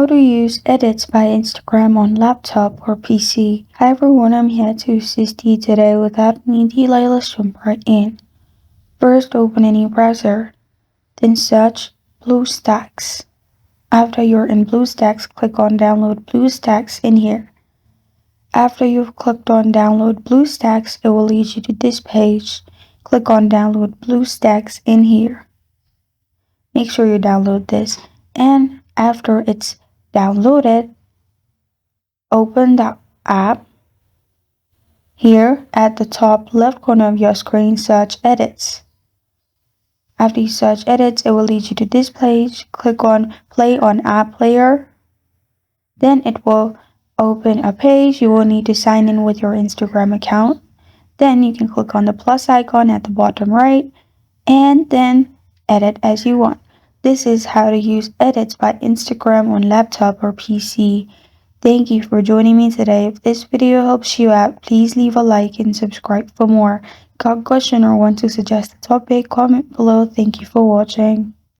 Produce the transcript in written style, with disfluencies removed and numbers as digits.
How to use Edits by Instagram on laptop or PC. Hi everyone, I'm here to assist you today. Without any delay, let's jump right in. First, open any browser, then search BlueStacks. After you're in BlueStacks, click on Download BlueStacks in here. After you've clicked on Download BlueStacks, it will lead you to this page. Click on Download BlueStacks in here. Make sure you download this, and after it's downloaded, open the app. Here at the top left corner of your screen, search Edits. After you search Edits, it will lead you to this page. Click on Play on App Player. Then it will open a page. You will need to sign in with your Instagram account. Then you can click on the plus icon at the bottom right and then edit as you want. This is how to use Edits by Instagram on laptop or PC. Thank you for joining me today. If this video helps you out, please leave a like and subscribe for more. Got a question or want to suggest a topic? Comment below. Thank you for watching.